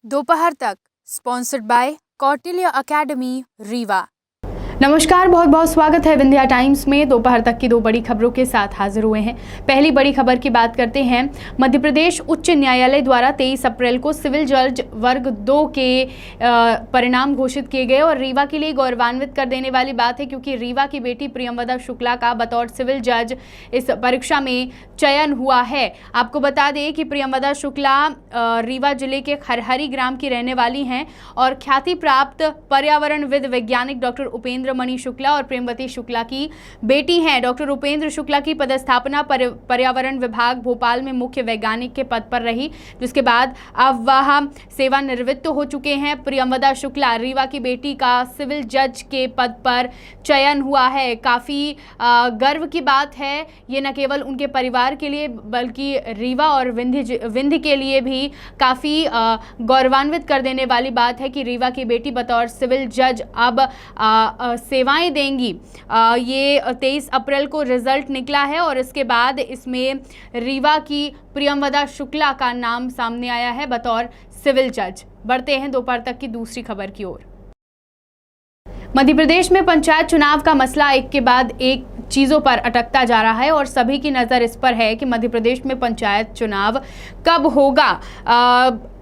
दोपहर तक sponsored by Kautilya academy Rewa. नमस्कार, बहुत बहुत स्वागत है विंध्या टाइम्स में। दोपहर तक की दो बड़ी खबरों के साथ हाजिर हुए हैं। पहली बड़ी खबर की बात करते हैं। मध्य प्रदेश उच्च न्यायालय द्वारा 23 अप्रैल को सिविल जज वर्ग 2 के परिणाम घोषित किए गए और रीवा के लिए गौरवान्वित कर देने वाली बात है, क्योंकि रीवा की बेटी प्रियंवदा शुक्ला का बतौर सिविल जज इस परीक्षा में चयन हुआ है। आपको बता दें कि प्रियंवदा शुक्ला रीवा जिले के खरहरी ग्राम की रहने वाली हैं और ख्याति प्राप्त पर्यावरणविद वैज्ञानिक डॉक्टर उपेंद्र मणि शुक्ला और प्रेमवती शुक्ला की बेटी हैं। डॉक्टर उपेंद्र शुक्ला की पदस्थापना पर्यावरण विभाग भोपाल में मुख्य वैज्ञानिक के पद पर रही, जिसके बाद अब वह सेवानिवृत्त हो चुके हैं। प्रियंवदा शुक्ला रीवा की बेटी का सिविल जज के पद पर चयन हुआ है। काफ़ी गर्व की बात है। ये न केवल उनके परिवार के लिए बल्कि रीवा और विंध्य के लिए भी काफ़ी गौरवान्वित कर देने वाली बात है कि रीवा की बेटी बतौर सिविल जज अब सेवाएं देंगी। ये 23 अप्रैल को रिजल्ट निकला है और इसके बाद इसमें रीवा की प्रियंवदा शुक्ला का नाम सामने आया है बतौर सिविल जज। बढ़ते हैं दोपहर तक की दूसरी खबर की ओर। मध्य प्रदेश में पंचायत चुनाव का मसला एक के बाद एक चीज़ों पर अटकता जा रहा है और सभी की नज़र इस पर है कि मध्य प्रदेश में पंचायत चुनाव कब होगा।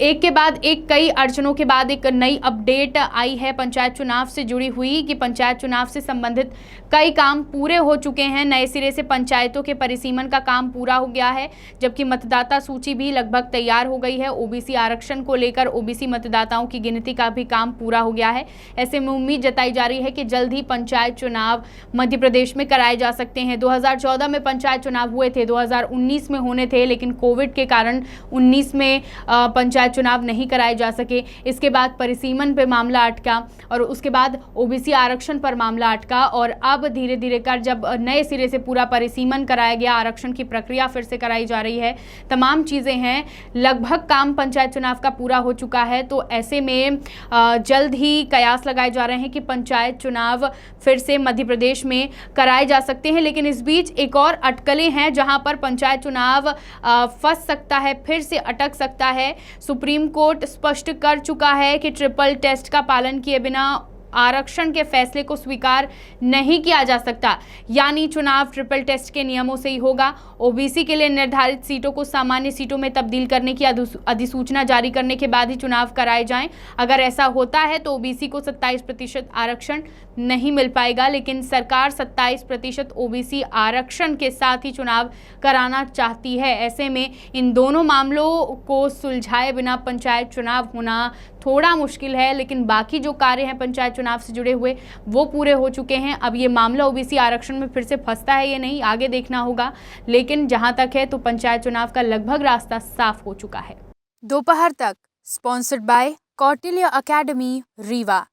एक के बाद एक कई अड़चनों के बाद एक नई अपडेट आई है पंचायत चुनाव से जुड़ी हुई कि पंचायत चुनाव से संबंधित कई काम पूरे हो चुके हैं। नए सिरे से पंचायतों के परिसीमन का काम पूरा हो गया है, जबकि मतदाता सूची भी लगभग तैयार हो गई है। ओबीसी आरक्षण को लेकर ओबीसी मतदाताओं की गिनती का भी काम पूरा हो गया है। ऐसे में उम्मीद जताई जा रही है कि जल्द ही पंचायत चुनाव मध्य प्रदेश में कराए जा सकते हैं। 2014 में पंचायत चुनाव हुए थे, 2019 में होने थे, लेकिन कोविड के कारण 19 में पंचायत चुनाव नहीं कराए जा सके। इसके बाद परिसीमन पे मामला अटका और उसके बाद ओबीसी आरक्षण पर मामला अटका और अब धीरे धीरे कर जब नए सिरे से पूरा परिसीमन कराया गया, आरक्षण की प्रक्रिया फिर से कराई जा रही है, तमाम चीज़ें हैं, लगभग काम पंचायत चुनाव का पूरा हो चुका है। तो ऐसे में जल्द ही कयास लगाए जा रहे हैं कि पंचायत चुनाव फिर से मध्य प्रदेश में कराए जा सकते हैं। लेकिन इस बीच एक और अटकलें हैं जहां पर पंचायत चुनाव फंस सकता है, फिर से अटक सकता है। सुप्रीम कोर्ट स्पष्ट कर चुका है कि ट्रिपल टेस्ट का पालन किए बिना आरक्षण के फैसले को स्वीकार नहीं किया जा सकता, यानी चुनाव ट्रिपल टेस्ट के नियमों से ही होगा। ओबीसी के लिए निर्धारित सीटों को सामान्य सीटों में तब्दील करने की अधिसूचना जारी करने के बाद ही चुनाव कराए जाएं। अगर ऐसा होता है तो ओबीसी को 27% आरक्षण नहीं मिल पाएगा, लेकिन सरकार 27% ओबीसी आरक्षण के साथ ही चुनाव कराना चाहती है। ऐसे में इन दोनों मामलों को सुलझाए बिना पंचायत चुनाव होना थोड़ा मुश्किल है, लेकिन बाकी जो कार्य हैं पंचायत चुनाव से जुड़े हुए वो पूरे हो चुके हैं। अब ये मामला ओबीसी आरक्षण में फिर से फंसता है या नहीं, आगे देखना होगा, लेकिन जहां तक है तो पंचायत चुनाव का लगभग रास्ता साफ हो चुका है। दोपहर तक sponsored by Kautilya academy Rewa.